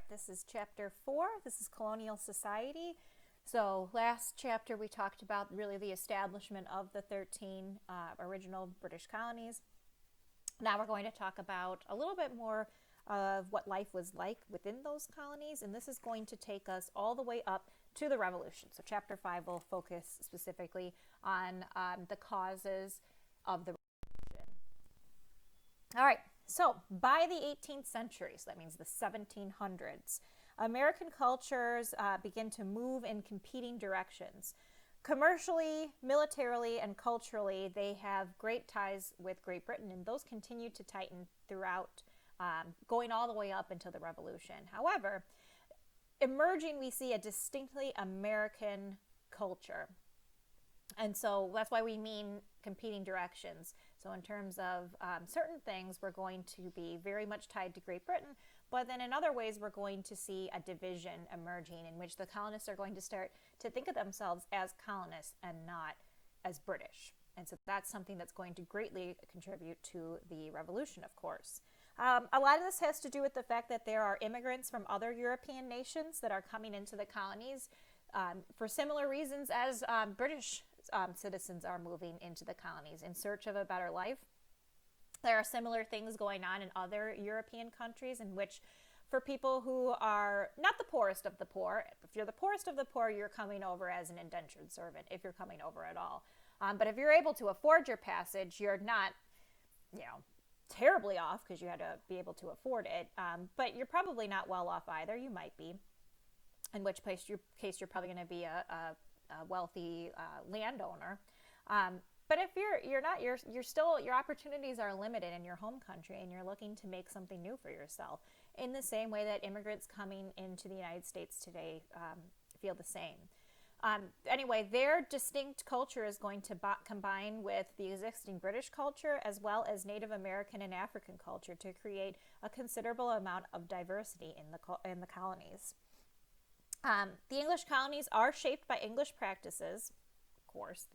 this is chapter 4. This is colonial society. So last chapter we talked about really the establishment of the 13 original British colonies. Now we're going to talk about a little bit more of what life was like within those colonies, and this is going to take us all the way up to the Revolution. So chapter 5 will focus specifically on the causes of the Revolution. All right, so by the 18th century, so that means the 1700s, American cultures begin to move in competing directions. Commercially, militarily, and culturally, they have great ties with Great Britain, and those continue to tighten throughout, going all the way up until the Revolution. However, emerging, we see a distinctly American culture. And so that's why we mean competing directions. So in terms of certain things, we're going to be very much tied to Great Britain, but then in other ways, we're going to see a division emerging in which the colonists are going to start to think of themselves as colonists and not as British. And so that's something that's going to greatly contribute to the Revolution, of course. A lot of this has to do with the fact that there are immigrants from other European nations that are coming into the colonies for similar reasons as British citizens are moving into the colonies in search of a better life. There are similar things going on in other European countries in which, for people who are not the poorest of the poor, if you're the poorest of the poor, you're coming over as an indentured servant, if you're coming over at all. But if you're able to afford your passage, you're not, terribly off because you had to be able to afford it. But you're probably not well off either. You might be, in which case you're probably going to be a wealthy landowner. But if you're not, you're still, your opportunities are limited in your home country, and you're looking to make something new for yourself. In the same way that immigrants coming into the United States today feel the same. Anyway, their distinct culture is going to combine with the existing British culture as well as Native American and African culture to create a considerable amount of diversity in the colonies. The English colonies are shaped by English practices. Of course,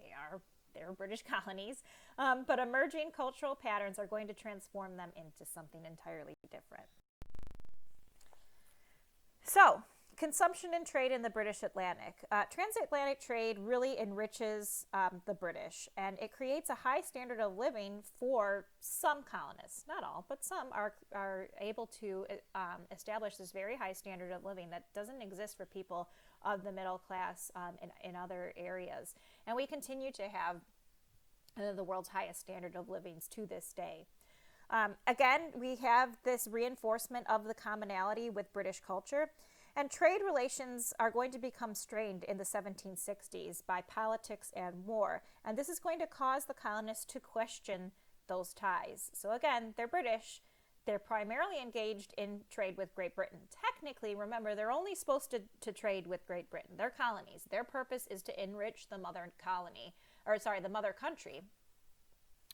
they're British colonies, but emerging cultural patterns are going to transform them into something entirely different. So, consumption and trade in the British Atlantic. Transatlantic trade really enriches the British, and it creates a high standard of living for some colonists. Not all, but some are able to establish this very high standard of living that doesn't exist for people of the middle class in other areas. And we continue to have the world's highest standard of living to this day. Again, we have this reinforcement of the commonality with British culture. And trade relations are going to become strained in the 1760s by politics and war. And this is going to cause the colonists to question those ties. So again, they're British. They're primarily engaged in trade with Great Britain. Technically, remember, they're only supposed to trade with Great Britain. They're colonies. Their purpose is to enrich the mother country.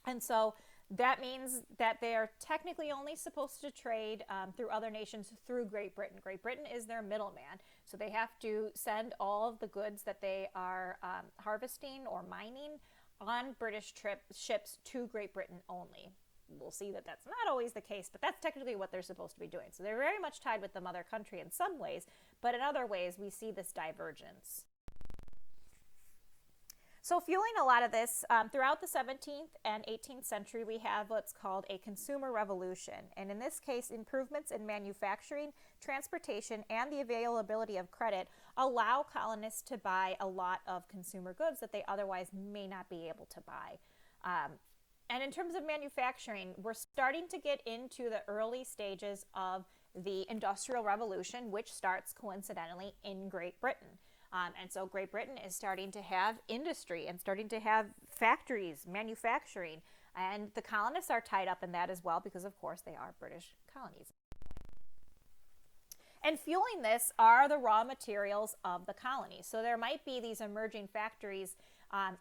And so that means that they are technically only supposed to trade through other nations through Great Britain. Great Britain is their middleman, so they have to send all of the goods that they are harvesting or mining on British ships to Great Britain only. We'll see that that's not always the case, but that's technically what they're supposed to be doing. So they're very much tied with the mother country in some ways, but in other ways we see this divergence. So fueling a lot of this, throughout the 17th and 18th century, we have what's called a consumer revolution. And in this case, improvements in manufacturing, transportation, and the availability of credit allow colonists to buy a lot of consumer goods that they otherwise may not be able to buy. And in terms of manufacturing, we're starting to get into the early stages of the Industrial Revolution, which starts coincidentally in Great Britain. And so Great Britain is starting to have industry and starting to have factories, manufacturing, and the colonists are tied up in that as well because, of course, they are British colonies. And fueling this are the raw materials of the colonies. So there might be these emerging factories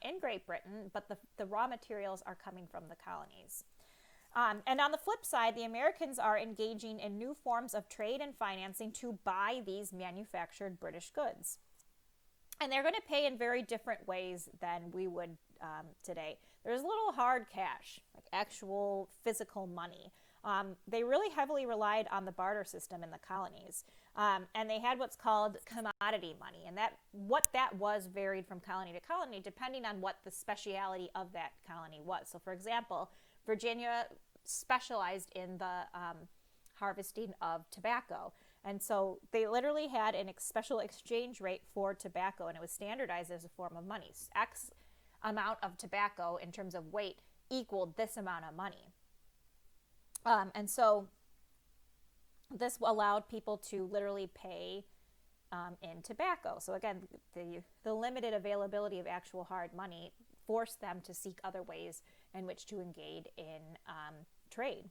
in Great Britain, but the raw materials are coming from the colonies. And on the flip side, the Americans are engaging in new forms of trade and financing to buy these manufactured British goods. And they're going to pay in very different ways than we would today. There's little hard cash, like actual physical money. they really heavily relied on the barter system in the colonies. And they had what's called commodity money. And what that was varied from colony to colony depending on what the speciality of that colony was. So, for example, Virginia specialized in the harvesting of tobacco. And so they literally had a special exchange rate for tobacco, and it was standardized as a form of money. X amount of tobacco in terms of weight equaled this amount of money. And so this allowed people to literally pay in tobacco. So again, the limited availability of actual hard money forced them to seek other ways in which to engage in trade.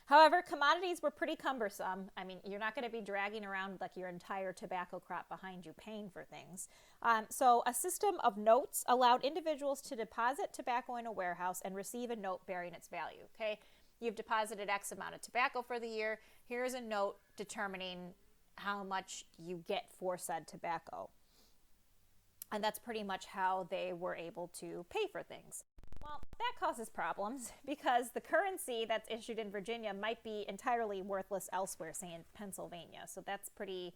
However, commodities were pretty cumbersome. I mean, you're not going to be dragging around like your entire tobacco crop behind you paying for things. So a system of notes allowed individuals to deposit tobacco in a warehouse and receive a note bearing its value. Okay, you've deposited X amount of tobacco for the year. Here's a note determining how much you get for said tobacco. And that's pretty much how they were able to pay for things. Well, that causes problems because the currency that's issued in Virginia might be entirely worthless elsewhere, say in Pennsylvania. So that's pretty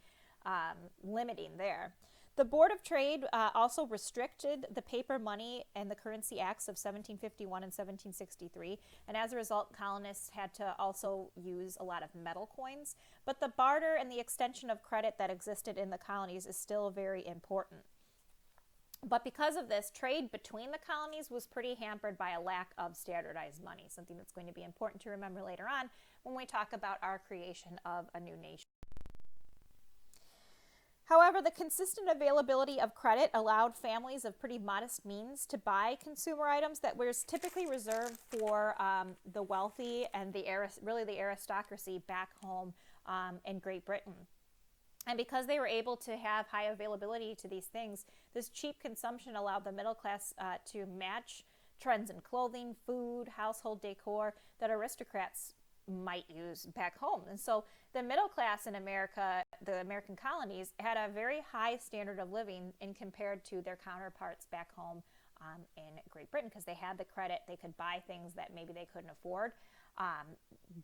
limiting there. The Board of Trade also restricted the paper money and the Currency Acts of 1751 and 1763. And as a result, colonists had to also use a lot of metal coins. But the barter and the extension of credit that existed in the colonies is still very important. But because of this, trade between the colonies was pretty hampered by a lack of standardized money, something that's going to be important to remember later on when we talk about our creation of a new nation. However, the consistent availability of credit allowed families of pretty modest means to buy consumer items that was typically reserved for the wealthy and the aristocracy back home in Great Britain. And because they were able to have high availability to these things, this cheap consumption allowed the middle class to match trends in clothing, food, household decor that aristocrats might use back home. And so the middle class in America, the American colonies, had a very high standard of living in compared to their counterparts back home in Great Britain, because they had the credit, they could buy things that maybe they couldn't afford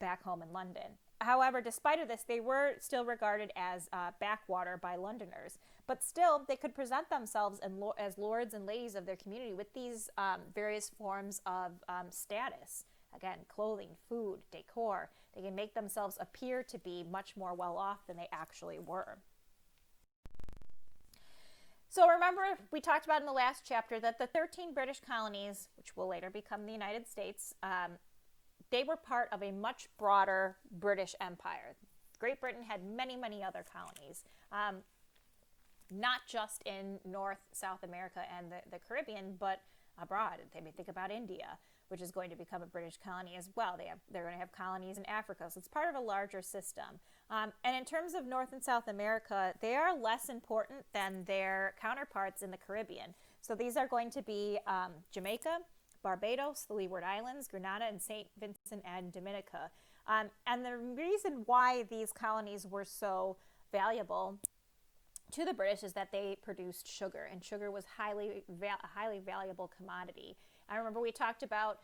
back home in London. However, despite of this, they were still regarded as backwater by Londoners. But still, they could present themselves as lords and ladies of their community with these various forms of status. Again, clothing, food, decor. They can make themselves appear to be much more well off than they actually were. So remember, we talked about in the last chapter that the 13 British colonies, which will later become the United States, they were part of a much broader British Empire. Great Britain had many, many other colonies, not just in North, South America and the Caribbean, but abroad. They may think about India, which is going to become a British colony as well. They're going to have colonies in Africa, so it's part of a larger system. And in terms of North and South America, they are less important than their counterparts in the Caribbean. So these are going to be Jamaica, Barbados, the Leeward Islands, Grenada, and St. Vincent and Dominica. And the reason why these colonies were so valuable to the British is that they produced sugar, and sugar was a highly valuable commodity. I remember we talked about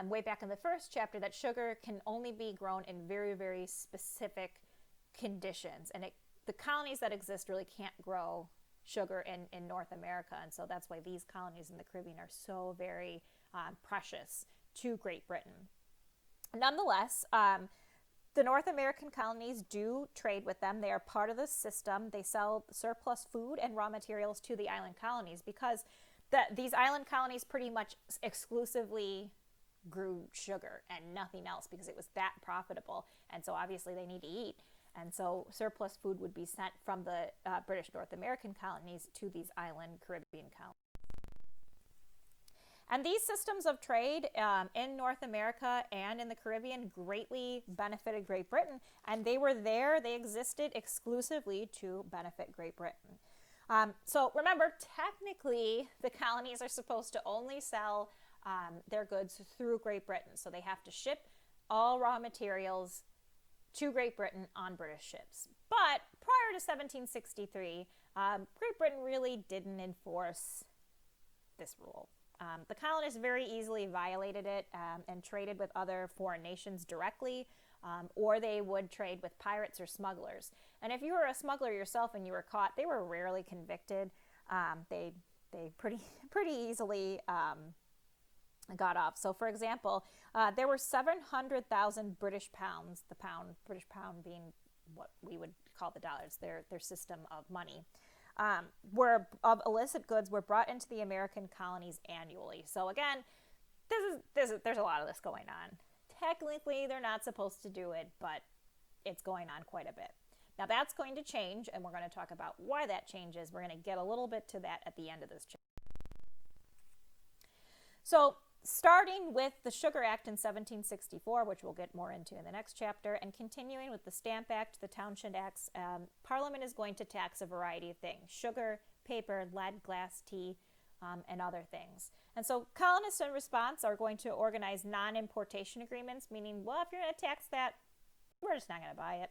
way back in the first chapter that sugar can only be grown in very, very specific conditions, and the colonies that exist really can't grow sugar in North America, and so that's why these colonies in the Caribbean are so very precious to Great Britain. Nonetheless, the North American colonies do trade with them. They are part of the system. They sell surplus food and raw materials to the island colonies because these island colonies pretty much exclusively grew sugar and nothing else because it was that profitable. And so obviously they need to eat. And so surplus food would be sent from the British North American colonies to these island Caribbean colonies. And these systems of trade in North America and in the Caribbean greatly benefited Great Britain, and they existed exclusively to benefit Great Britain. So remember, technically, the colonies are supposed to only sell their goods through Great Britain. So they have to ship all raw materials to Great Britain on British ships. But prior to 1763, Great Britain really didn't enforce this rule. The colonists very easily violated it and traded with other foreign nations directly, or they would trade with pirates or smugglers. And if you were a smuggler yourself and you were caught, they were rarely convicted. They pretty easily got off. So, for example, there were 700,000 British pounds. British pound being what we would call the dollars, their system of money. Of illicit goods were brought into the American colonies annually. So again, there's a lot of this going on. Technically, they're not supposed to do it, but it's going on quite a bit. Now that's going to change, and we're going to talk about why that changes. We're going to get a little bit to that at the end of this chapter. So starting with the Sugar Act in 1764, which we'll get more into in the next chapter, and continuing with the Stamp Act, the Townshend Acts, Parliament is going to tax a variety of things: sugar, paper, lead, glass, tea, and other things. And so colonists in response are going to organize non-importation agreements, meaning, well, if you're going to tax that, we're just not going to buy it,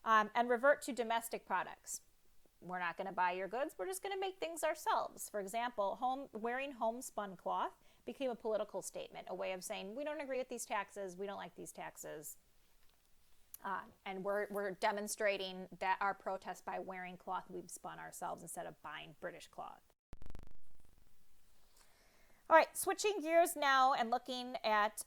and revert to domestic products. We're not going to buy your goods, we're just going to make things ourselves. For example, wearing homespun cloth became a political statement, a way of saying, we don't agree with these taxes, we don't like these taxes, and we're demonstrating that our protest by wearing cloth we've spun ourselves instead of buying British cloth. All right, switching gears now and looking at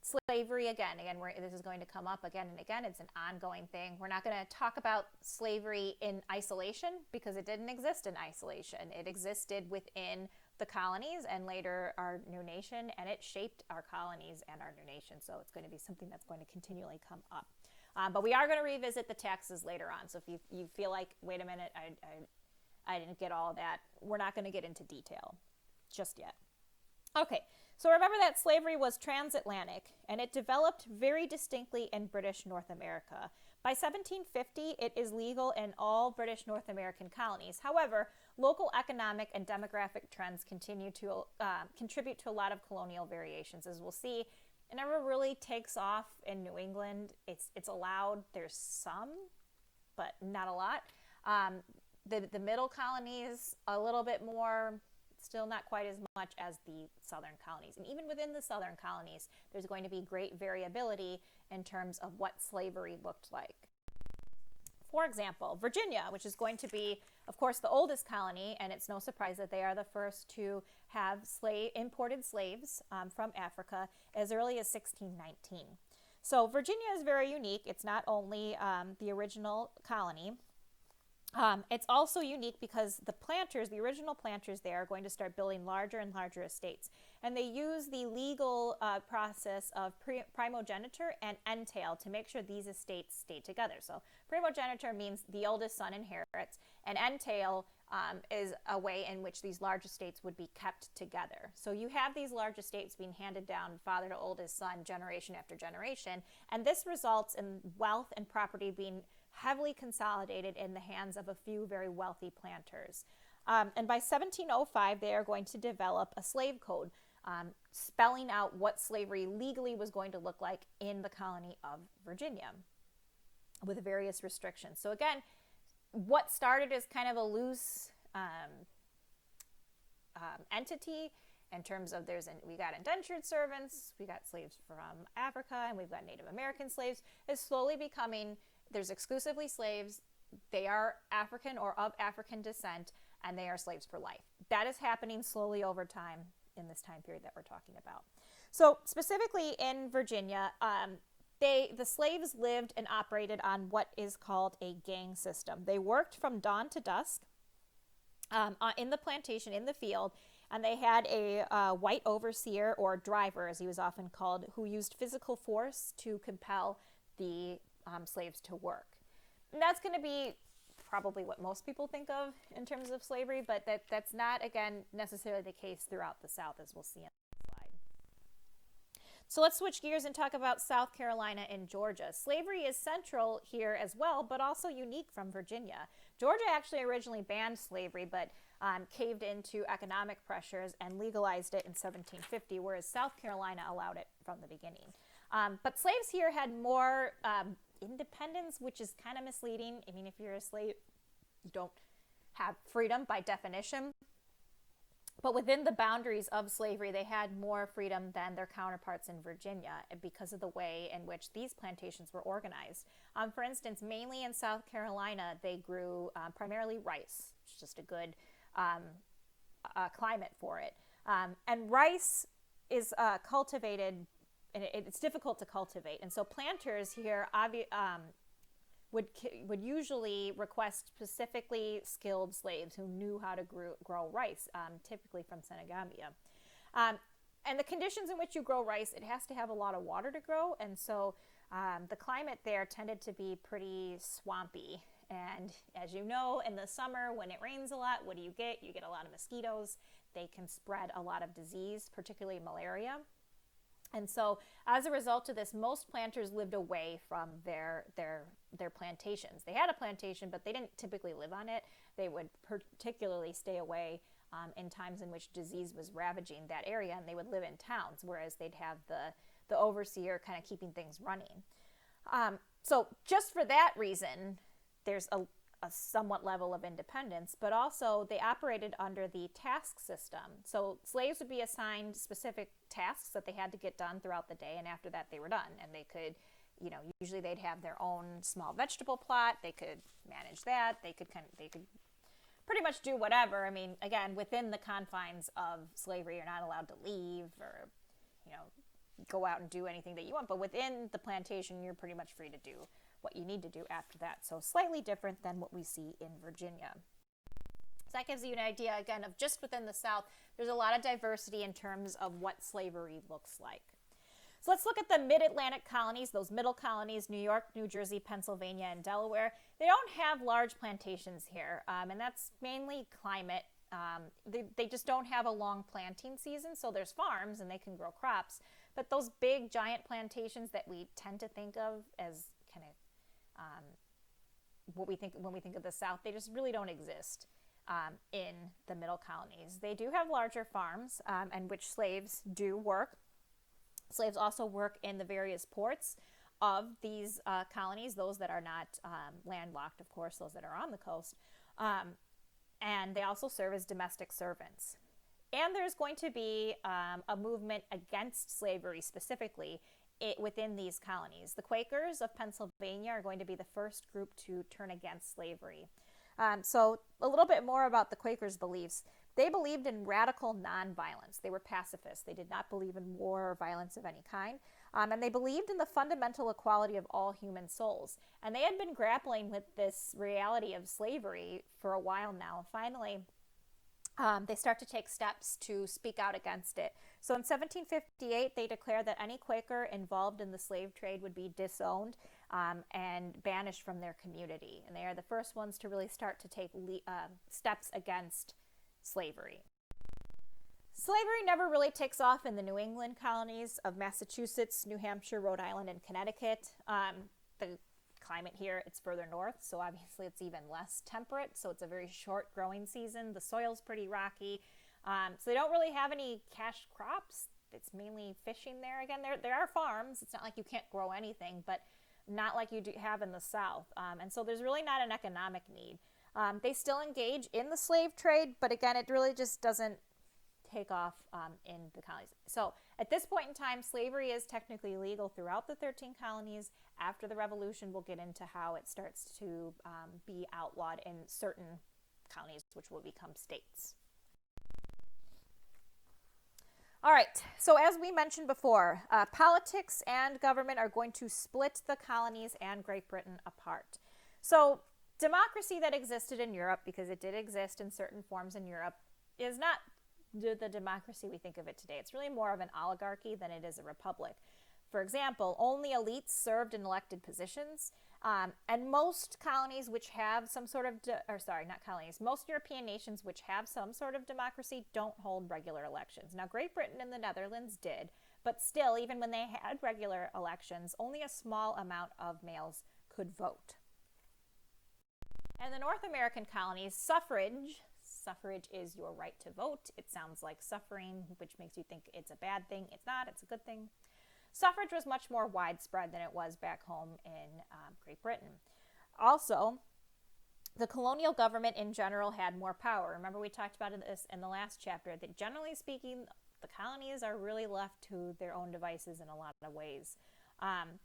slavery again. This is going to come up again and again. It's an ongoing thing. We're not going to talk about slavery in isolation because it didn't exist in isolation. It existed within the colonies and later our new nation, and it shaped our colonies and our new nation. So it's going to be something that's going to continually come up. But we are going to revisit the taxes later on. So if you feel like, wait a minute, I didn't get all of that, we're not going to get into detail just yet. Okay, so remember that slavery was transatlantic, and it developed very distinctly in British North America. By 1750, it is legal in all British North American colonies. However, local economic and demographic trends continue to contribute to a lot of colonial variations. As we'll see, it never really takes off in New England. It's allowed. There's some, but not a lot. The middle colonies, a little bit more. Still not quite as much as the southern colonies. And even within the southern colonies, there's going to be great variability in terms of what slavery looked like. For example, Virginia, which is going to be, of course, the oldest colony, and it's no surprise that they are the first to have imported slaves from Africa as early as 1619. So Virginia is very unique. It's not only the original colony, it's also unique because the original planters there are going to start building larger and larger estates. And they use the legal process of primogeniture and entail to make sure these estates stay together. So primogeniture means the oldest son inherits, and entail is a way in which these large estates would be kept together. So you have these large estates being handed down father to oldest son, generation after generation, and this results in wealth and property being heavily consolidated in the hands of a few very wealthy planters. And by 1705, they are going to develop a slave code, spelling out what slavery legally was going to look like in the colony of Virginia with various restrictions. So again, what started as kind of a loose entity in terms of we got indentured servants, we got slaves from Africa, and we've got Native American slaves, is slowly becoming, there's exclusively slaves, they are African or of African descent, and they are slaves for life. That is happening slowly over time in this time period that we're talking about. So specifically in Virginia, the slaves lived and operated on what is called a gang system. They worked from dawn to dusk in the plantation, in the field, and they had a white overseer, or driver as he was often called, who used physical force to compel the slaves to work. And that's going to be probably what most people think of in terms of slavery, but that's not, again, necessarily the case throughout the South, as we'll see on the slide. So let's switch gears and talk about South Carolina and Georgia. Slavery is central here as well, but also unique from Virginia. Georgia actually originally banned slavery, but caved into economic pressures and legalized it in 1750, whereas South Carolina allowed it from the beginning. But slaves here had more independence, which is kind of misleading. I mean, if you're a slave, you don't have freedom by definition. But within the boundaries of slavery, they had more freedom than their counterparts in Virginia because of the way in which these plantations were organized. For instance, mainly in South Carolina, they grew primarily rice, which is just a good climate for it. And rice is cultivated, and it's difficult to cultivate. And so planters here would usually request specifically skilled slaves who knew how to grow rice, typically from Senegambia. And the conditions in which you grow rice, it has to have a lot of water to grow, and so the climate there tended to be pretty swampy. And as you know, in the summer when it rains a lot, what do you get? You get a lot of mosquitoes. They can spread a lot of disease, particularly malaria. And so as a result of this, most planters lived away from their plantations. They had a plantation, but they didn't typically live on it. They would particularly stay away in times in which disease was ravaging that area, and they would live in towns, whereas they'd have the overseer kind of keeping things running. So just for that reason, there's a somewhat level of independence, but also they operated under the task system. So slaves would be assigned specific tasks that they had to get done throughout the day, and after that they were done. And they could, usually they'd have their own small vegetable plot. They could manage that. They could pretty much do whatever. I mean, again, within the confines of slavery, you're not allowed to leave or, go out and do anything that you want. But within the plantation, you're pretty much free to do what you need to do after that. So slightly different than what we see in Virginia. So that gives you an idea, again, of just within the South, there's a lot of diversity in terms of what slavery looks like. So let's look at the mid-Atlantic colonies, those middle colonies, New York, New Jersey, Pennsylvania, and Delaware. They don't have large plantations here, and that's mainly climate. They just don't have a long planting season, so there's farms and they can grow crops. But those big, giant plantations that we tend to think of as kind of what we think when we think of the South, they just really don't exist in the middle colonies. They do have larger farms and which slaves do work. Slaves also work in the various ports of these colonies, those that are not landlocked, of course, those that are on the coast. And they also serve as domestic servants. And there's going to be a movement against slavery specifically within these colonies. The Quakers of Pennsylvania are going to be the first group to turn against slavery. So a little bit more about the Quakers' beliefs. They believed in radical nonviolence. They were pacifists. They did not believe in war or violence of any kind. And they believed in the fundamental equality of all human souls. And they had been grappling with this reality of slavery for a while now. Finally, they start to take steps to speak out against it. So in 1758, they declared that any Quaker involved in the slave trade would be disowned and banished from their community. And they are the first ones to really start to take steps against slavery. Slavery never really takes off in the New England colonies of Massachusetts, New Hampshire, Rhode Island, and Connecticut. The climate here, it's further north, so obviously it's even less temperate, so it's a very short growing season. The soil's pretty rocky, so they don't really have any cash crops. It's mainly fishing there. Again, there are farms. It's not like you can't grow anything, but not like you do have in the South, and so there's really not an economic need. They still engage in the slave trade, but again, it really just doesn't take off in the colonies. So at this point in time, slavery is technically legal throughout the 13 colonies. After the Revolution, we'll get into how it starts to be outlawed in certain colonies, which will become states. All right, so as we mentioned before, politics and government are going to split the colonies and Great Britain apart. So democracy that existed in Europe, because it did exist in certain forms in Europe, is not the democracy we think of it today. It's really more of an oligarchy than it is a republic. For example, only elites served in elected positions, and most colonies which have some sort of, most European nations which have some sort of democracy don't hold regular elections. Now, Great Britain and the Netherlands did, but still, even when they had regular elections, only a small amount of males could vote. And the North American colonies, suffrage is your right to vote. It sounds like suffering, which makes you think it's a bad thing. It's not, it's a good thing. Suffrage was much more widespread than it was back home in Great Britain. Also, The colonial government in general had more power. Remember, we talked about this in the last chapter, that generally speaking, the colonies are really left to their own devices in a lot of ways.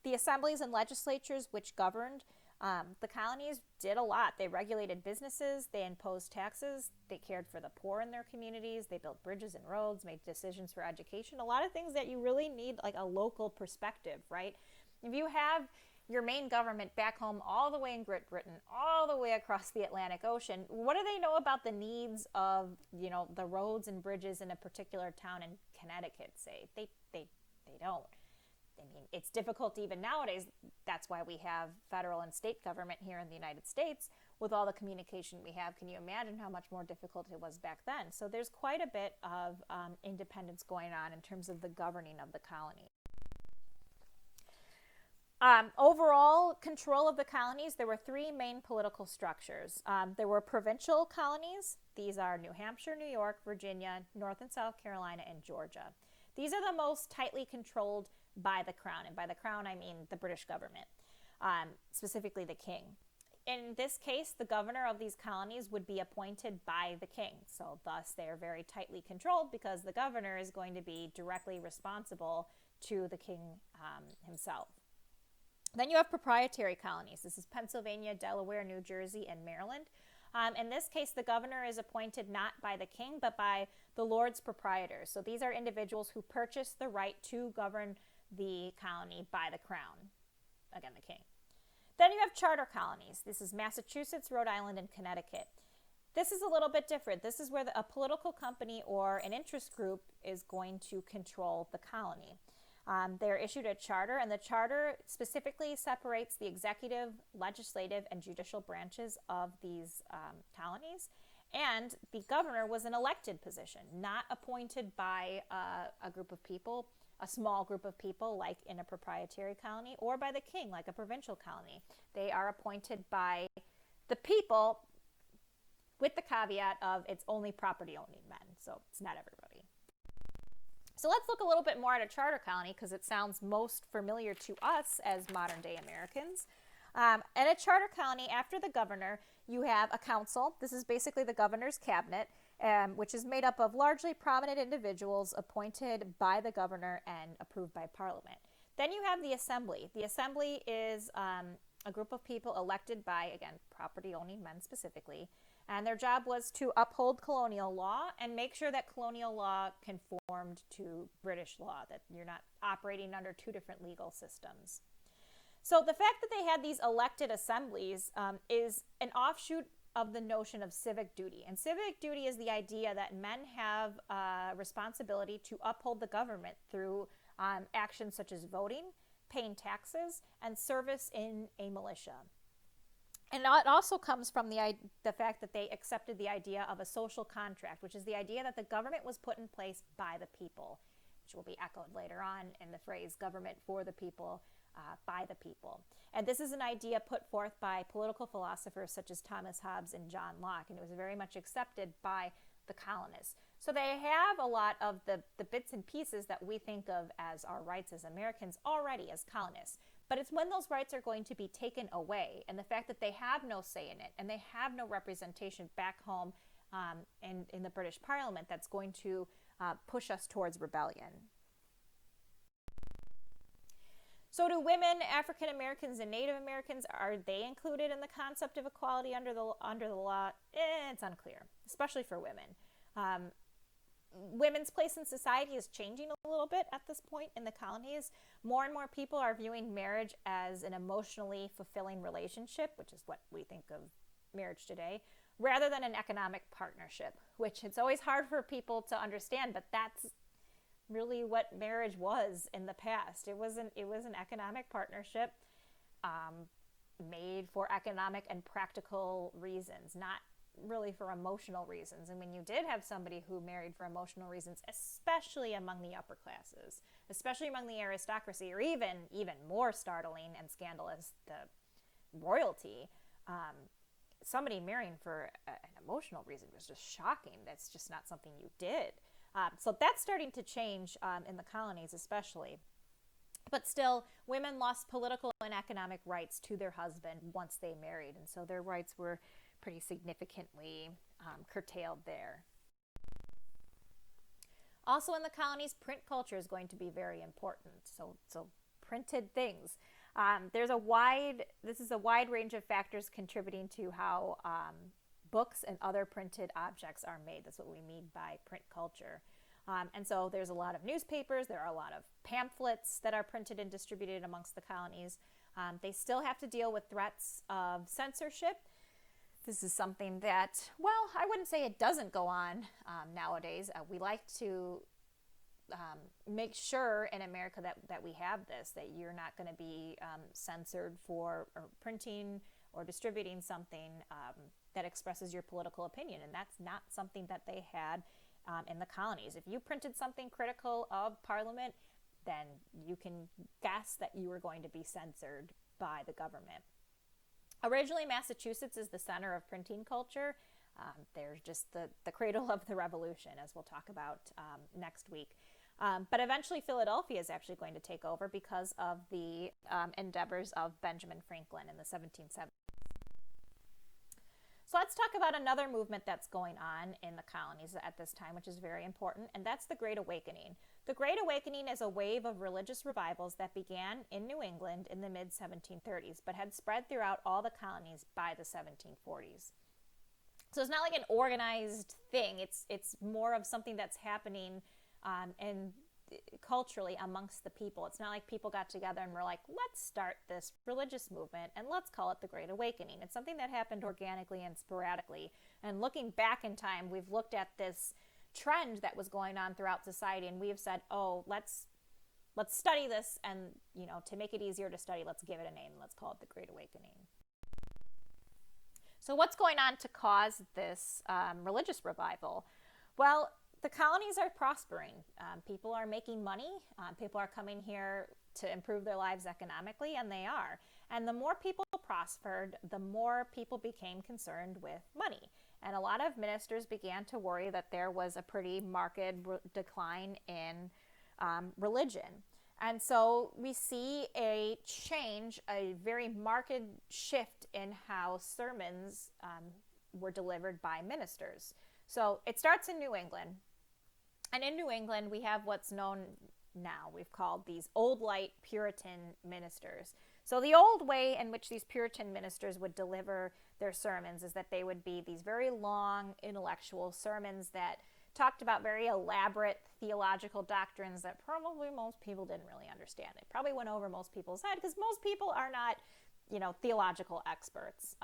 The assemblies and legislatures which governed the colonies did a lot. They regulated businesses, they imposed taxes, they cared for the poor in their communities, they built bridges and roads, made decisions for education, a lot of things that you really need like a local perspective, right? If you have your main government back home all the way in Great Britain, all the way across the Atlantic Ocean, what do they know about the needs of, the roads and bridges in a particular town in Connecticut, say? They don't. I mean, it's difficult even nowadays. That's why we have federal and state government here in the United States with all the communication we have. Can you imagine how much more difficult it was back then? So there's quite a bit of independence going on in terms of the governing of the colony. Overall control of the colonies, there were three main political structures. There were provincial colonies. These are New Hampshire, New York, Virginia, North and South Carolina, and Georgia. These are the most tightly controlled by the crown. And by the crown, I mean the British government, specifically the king. In this case, the governor of these colonies would be appointed by the king. So thus, they are very tightly controlled because the governor is going to be directly responsible to the king himself. Then you have proprietary colonies. This is Pennsylvania, Delaware, New Jersey, and Maryland. In this case, the governor is appointed not by the king, but by the lords proprietors. So these are individuals who purchase the right to govern the colony by the crown. Again, the king. Then you have charter colonies. This is Massachusetts, Rhode Island, and Connecticut. This is a little bit different. This is where a political company or an interest group is going to control the colony. They're issued a charter, and the charter specifically separates the executive, legislative, and judicial branches of these colonies. And the governor was an elected position, not appointed by a group of people, a small group of people like in a proprietary colony, or by the king like a provincial colony. They are appointed by the people with the caveat of it's only property-owning men, so it's not everybody. So let's look a little bit more at a charter colony because it sounds most familiar to us as modern-day Americans. In a charter colony, after the governor, you have a council. This is basically the governor's cabinet, which is made up of largely prominent individuals appointed by the governor and approved by Parliament. Then you have the assembly. The assembly is a group of people elected by, again, property-owning men specifically, and their job was to uphold colonial law and make sure that colonial law conformed to British law, that you're not operating under two different legal systems. So the fact that they had these elected assemblies is an offshoot of the notion of civic duty. And civic duty is the idea that men have a responsibility to uphold the government through actions such as voting, paying taxes, and service in a militia. And it also comes from the fact that they accepted the idea of a social contract, which is the idea that the government was put in place by the people, which will be echoed later on in the phrase government for the people, by the people. And this is an idea put forth by political philosophers such as Thomas Hobbes and John Locke, and it was very much accepted by the colonists. So they have a lot of the bits and pieces that we think of as our rights as Americans already as colonists. But it's when those rights are going to be taken away, and the fact that they have no say in it, and they have no representation back home in the British Parliament, that's going to push us towards rebellion. So do women, African Americans, and Native Americans, are they included in the concept of equality under the law? It's unclear, especially for women. Women's place in society is changing a little bit at this point in the colonies. More and more people are viewing marriage as an emotionally fulfilling relationship, which is what we think of marriage today, rather than an economic partnership, which it's always hard for people to understand, but that's really what marriage was in the past. It was an economic partnership made for economic and practical reasons, not really for emotional reasons. And when you did have somebody who married for emotional reasons, especially among the upper classes, especially among the aristocracy, or even more startling and scandalous, the royalty, somebody marrying for an emotional reason was just shocking. That's just not something you did. So that's starting to change in the colonies especially. But still, women lost political and economic rights to their husband once they married, and so their rights were pretty significantly curtailed there. Also in the colonies, print culture is going to be very important. So printed things. This is a wide range of factors contributing to how books and other printed objects are made. That's what we mean by print culture. And so there's a lot of newspapers, there are a lot of pamphlets that are printed and distributed amongst the colonies. They still have to deal with threats of censorship. This is something that, well, I wouldn't say it doesn't go on nowadays. We like to make sure in America that we have this, that you're not going to be censored for printing or distributing something that expresses your political opinion. And that's not something that they had in the colonies. If you printed something critical of Parliament, then you can guess that you were going to be censored by the government. Originally, Massachusetts is the center of printing culture. They're just the cradle of the revolution, as we'll talk about next week. But eventually, Philadelphia is actually going to take over because of the endeavors of Benjamin Franklin in the 1770s. So let's talk about another movement that's going on in the colonies at this time, which is very important, and that's the Great Awakening. The Great Awakening is a wave of religious revivals that began in New England in the mid-1730s, but had spread throughout all the colonies by the 1740s. So it's not like an organized thing. It's more of something that's happening and culturally amongst the people. It's not like people got together and were like, let's start this religious movement and let's call it the Great Awakening. It's something that happened organically and sporadically. And looking back in time, we've looked at this trend that was going on throughout society, and we've said, oh, let's study this, and to make it easier to study, let's give it a name. Let's call it the Great Awakening. So what's going on to cause this religious revival? Well, the colonies are prospering. People are making money. People are coming here to improve their lives economically, and they are. And the more people prospered, the more people became concerned with money. And a lot of ministers began to worry that there was a pretty marked decline in religion. And so we see a change, a very marked shift in how sermons were delivered by ministers. So it starts in New England. And in New England, we have what's known now, we've called these Old Light Puritan ministers. So the old way in which these Puritan ministers would deliver their sermons is that they would be these very long intellectual sermons that talked about very elaborate theological doctrines that probably most people didn't really understand. It probably went over most people's head because most people are not, theological experts.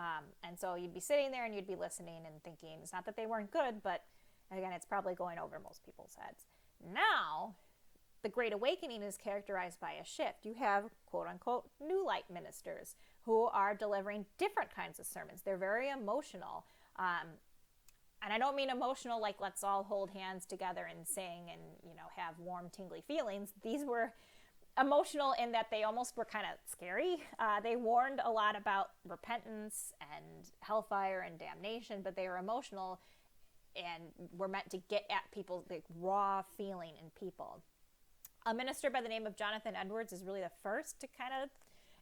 And so you'd be sitting there and you'd be listening and thinking, it's not that they weren't good, but again, it's probably going over most people's heads. Now, the Great Awakening is characterized by a shift. You have, quote unquote, new light ministers who are delivering different kinds of sermons. They're very emotional. And I don't mean emotional like let's all hold hands together and sing and, have warm, tingly feelings. These were emotional in that they almost were kind of scary. They warned a lot about repentance and hellfire and damnation, but they were emotional and were meant to get at people's raw feeling in people. A minister by the name of Jonathan Edwards is really the first to kind of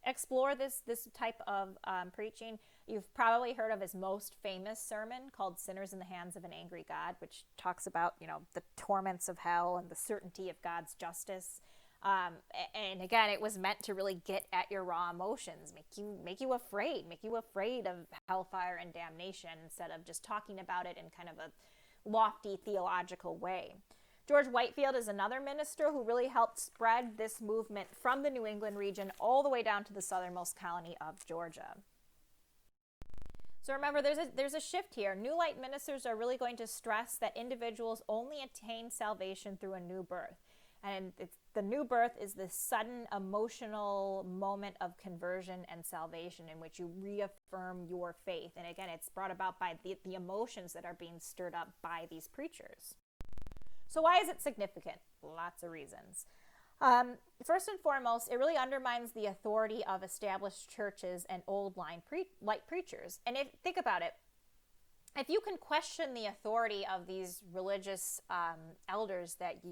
explore this type of preaching. You've probably heard of his most famous sermon called Sinners in the Hands of an Angry God, which talks about, the torments of hell and the certainty of God's justice. And again, it was meant to really get at your raw emotions, make you afraid of hellfire and damnation instead of just talking about it in kind of a lofty theological way. George Whitefield is another minister who really helped spread this movement from the New England region all the way down to the southernmost colony of Georgia. So remember, there's a shift here. New Light ministers are really going to stress that individuals only attain salvation through a new birth. And the new birth is this sudden emotional moment of conversion and salvation in which you reaffirm your faith. And again, it's brought about by the emotions that are being stirred up by these preachers. So why is it significant? Lots of reasons. First and foremost, it really undermines the authority of established churches and old light preachers. And think about it. If you can question the authority of these religious elders that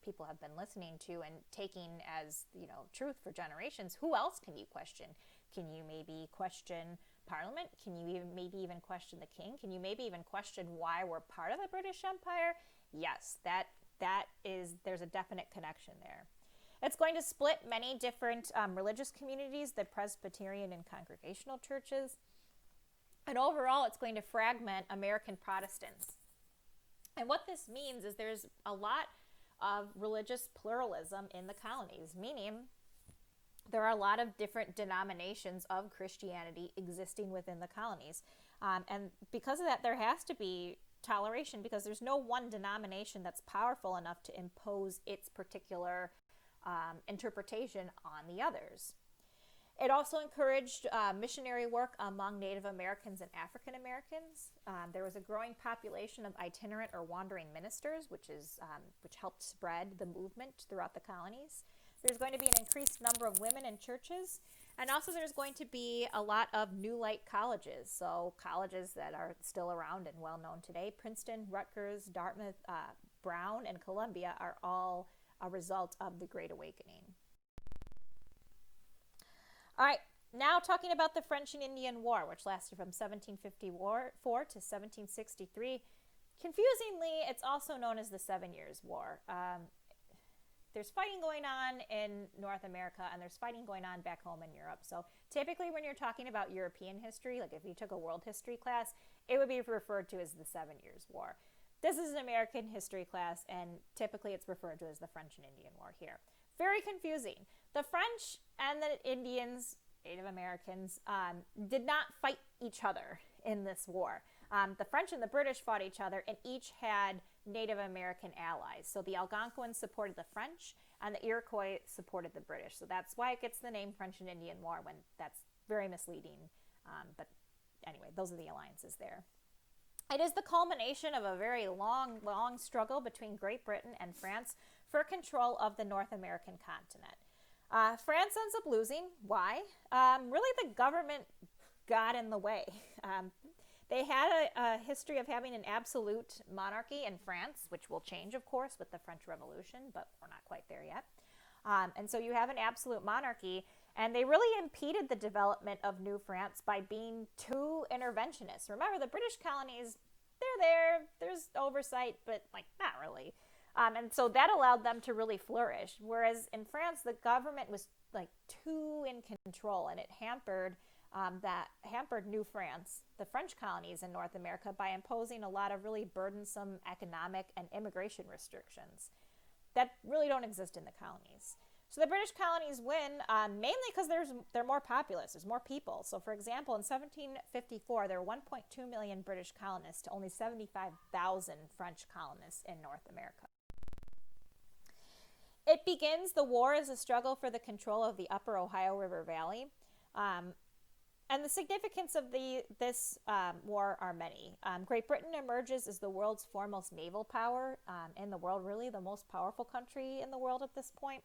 people have been listening to and taking as truth for generations, who else can you question? Can you maybe question Parliament? Can you maybe even question the king? Can you maybe even question why we're part of the British Empire? Yes, there's a definite connection there. It's going to split many different religious communities, the Presbyterian and Congregational churches. And overall, it's going to fragment American Protestants. And what this means is there's a lot of religious pluralism in the colonies, meaning there are a lot of different denominations of Christianity existing within the colonies. And because of that, there has to be toleration, because there's no one denomination that's powerful enough to impose its particular interpretation on the others. It also encouraged missionary work among Native Americans and African Americans. There was a growing population of itinerant or wandering ministers, which helped spread the movement throughout the colonies. There's going to be an increased number of women in churches, and also there's going to be a lot of New Light colleges, so colleges that are still around and well known today. Princeton, Rutgers, Dartmouth, Brown, and Columbia are all a result of the Great Awakening. All right, now talking about the French and Indian War, which lasted from 1754 to 1763. Confusingly, it's also known as the 7 Years' War. There's fighting going on in North America, and there's fighting going on back home in Europe. So typically when you're talking about European history, like if you took a world history class, it would be referred to as the 7 Years' War. This is an American history class, and typically it's referred to as the French and Indian War here. Very confusing. The French and the Indians, Native Americans, did not fight each other in this war. The French and the British fought each other, and each had Native American allies. So the Algonquins supported the French, and the Iroquois supported the British. So that's why it gets the name French and Indian War, when that's very misleading. But anyway, those are the alliances there. It is the culmination of a very long struggle between Great Britain and France for control of the North American continent. France ends up losing. Why? Really, the government got in the way. They had a history of having an absolute monarchy in France, which will change, of course, with the French Revolution, but we're not quite there yet. And so you have an absolute monarchy, and they really impeded the development of New France by being too interventionist. Remember, the British colonies, they're there, there's oversight, but not really. And so that allowed them to really flourish. Whereas in France, the government was too in control, and it hampered New France, the French colonies in North America, by imposing a lot of really burdensome economic and immigration restrictions that really don't exist in the colonies. So the British colonies win mainly because they're more populous. There's more people. So for example, in 1754, there were 1.2 million British colonists to only 75,000 French colonists in North America. It begins, the war is a struggle for the control of the upper Ohio River Valley. And the significance of this war are many. Great Britain emerges as the world's foremost naval power in the world, really the most powerful country in the world at this point.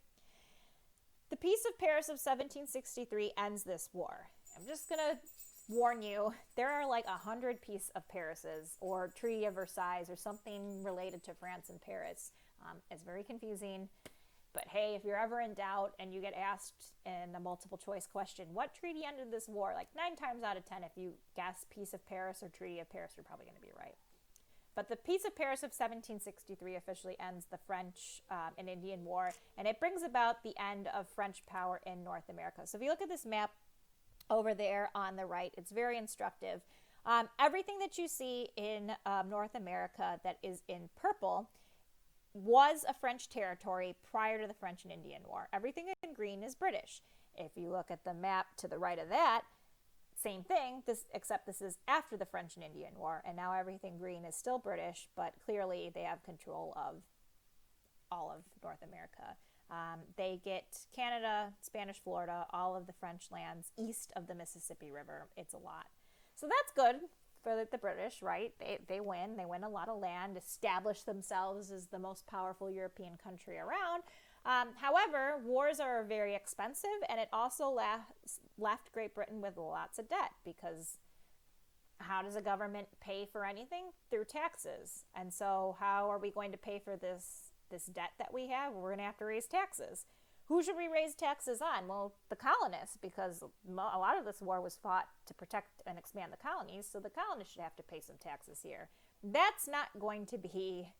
The Peace of Paris of 1763 ends this war. I'm just going to warn you, there are 100 Peace of Parises or Treaty of Versailles or something related to France and Paris. It's very confusing. But hey, if you're ever in doubt and you get asked in a multiple choice question, what treaty ended this war? 9 times out of 10, if you guess Peace of Paris or Treaty of Paris, you're probably going to be right. But the Peace of Paris of 1763 officially ends the French and Indian War, and it brings about the end of French power in North America. So if you look at this map over there on the right, it's very instructive. Everything that you see in North America that is in purple was a French territory prior to the French and Indian War. Everything in green is British. If you look at the map to the right of that, same thing, except this is after the French and Indian War, and now everything green is still British, but clearly they have control of all of North America. They get Canada, Spanish Florida, all of the French lands east of the Mississippi River. It's a lot. So that's good for the British, right? They win a lot of land, establish themselves as the most powerful European country around. However, wars are very expensive, and it also left Great Britain with lots of debt, because how does a government pay for anything? Through taxes. And so how are we going to pay for this debt that we have? We're going to have to raise taxes. Who should we raise taxes on? Well, the colonists, because a lot of this war was fought to protect and expand the colonies, so the colonists should have to pay some taxes here. That's not going to be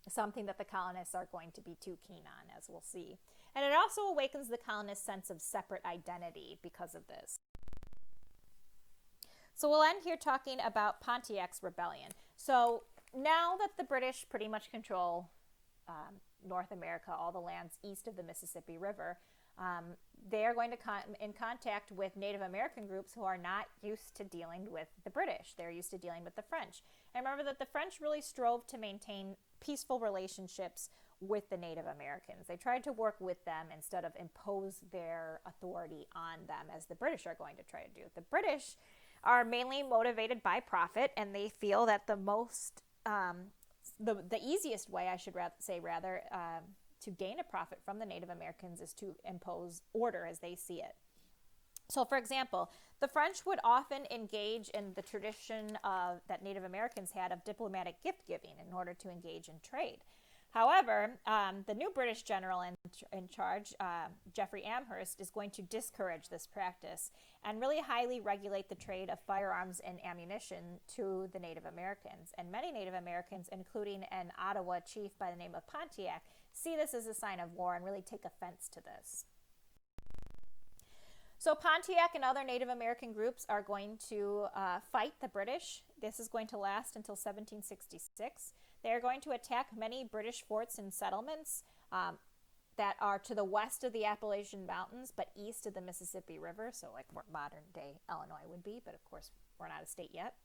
something that the colonists are going to be too keen on, as we'll see. And it also awakens the colonists' sense of separate identity because of this. So we'll end here talking about Pontiac's rebellion. So now that the British pretty much control North America, all the lands east of the Mississippi River, they are going to come in contact with Native American groups who are not used to dealing with the British. They're used to dealing with the French. And remember that the French really strove to maintain peaceful relationships with the Native Americans. They tried to work with them instead of impose their authority on them, as the British are going to try to do. The British are mainly motivated by profit, and they feel that the most the easiest way, I should say, to gain a profit from the Native Americans is to impose order as they see it. So, for example, the French would often engage in the tradition that Native Americans had of diplomatic gift giving in order to engage in trade. However, the new British general in charge, Geoffrey Amherst, is going to discourage this practice and really highly regulate the trade of firearms and ammunition to the Native Americans. And many Native Americans, including an Ottawa chief by the name of Pontiac, see this as a sign of war and really take offense to this. So Pontiac and other Native American groups are going to fight the British. This is going to last until 1766. They are going to attack many British forts and settlements that are to the west of the Appalachian Mountains, but east of the Mississippi River, so like where modern day Illinois would be, but of course we're not a state yet.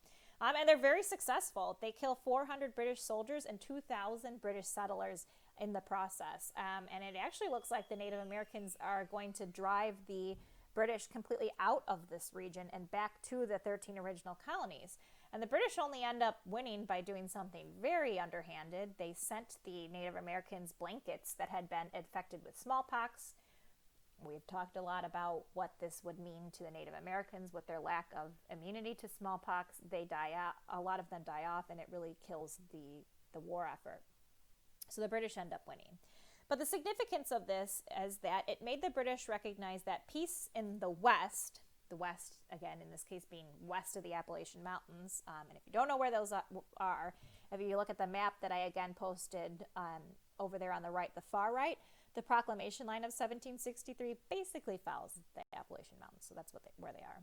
And they're very successful. They kill 400 British soldiers and 2,000 British settlers in the process. And it actually looks like the Native Americans are going to drive the British completely out of this region and back to the 13 original colonies. And the British only end up winning by doing something very underhanded. They sent the Native Americans blankets that had been infected with smallpox. We've talked a lot about what this would mean to the Native Americans with their lack of immunity to smallpox. They die out, a lot of them die off, and it really kills the war effort. So the British end up winning. But the significance of this is that it made the British recognize that peace in the West, again, in this case being west of the Appalachian Mountains, and if you don't know where those are, if you look at the map that I again posted over there on the right, the far right, the proclamation line of 1763 basically follows the Appalachian Mountains, so that's where they are.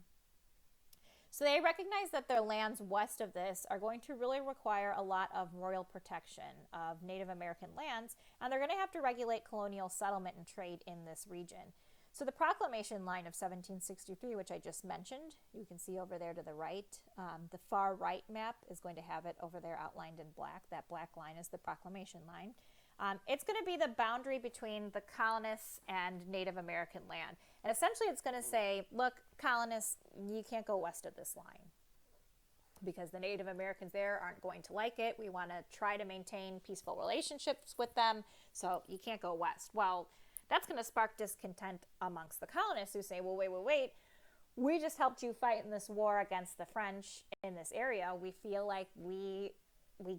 So they recognize that their lands west of this are going to really require a lot of royal protection of Native American lands, and they're going to have to regulate colonial settlement and trade in this region. So the proclamation line of 1763, which I just mentioned, you can see over there to the right, the far right map is going to have it over there outlined in black. That black line is the proclamation line. It's going to be the boundary between the colonists and Native American land. And essentially it's going to say, look, colonists, you can't go west of this line because the Native Americans there aren't going to like it. We want to try to maintain peaceful relationships with them, so you can't go west. Well, that's going to spark discontent amongst the colonists who say, well, wait. We just helped you fight in this war against the French in this area. We feel like we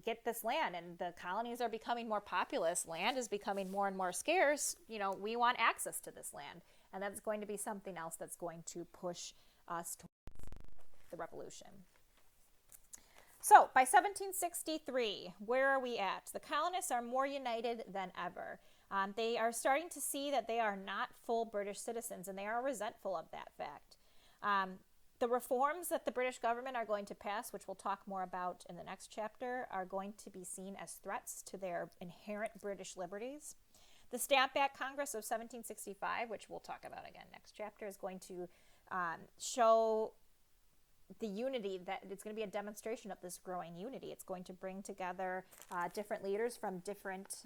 get this land, and the colonies are becoming more populous. Land is becoming more and more scarce. We want access to this land. And that's going to be something else that's going to push us towards the revolution. So by 1763, where are we at? The colonists are more united than ever. They are starting to see that they are not full British citizens, and they are resentful of that fact. The reforms that the British government are going to pass, which we'll talk more about in the next chapter, are going to be seen as threats to their inherent British liberties. The Stamp Act Congress of 1765, which we'll talk about again next chapter, is going to show the unity, that it's going to be a demonstration of this growing unity. It's going to bring together different leaders from different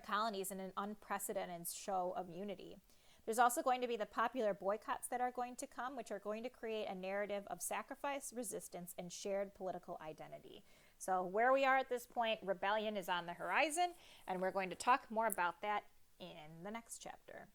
colonies in an unprecedented show of unity. There's also going to be the popular boycotts that are going to come, which are going to create a narrative of sacrifice, resistance, and shared political identity. So where we are at this point, rebellion is on the horizon, and we're going to talk more about that in the next chapter.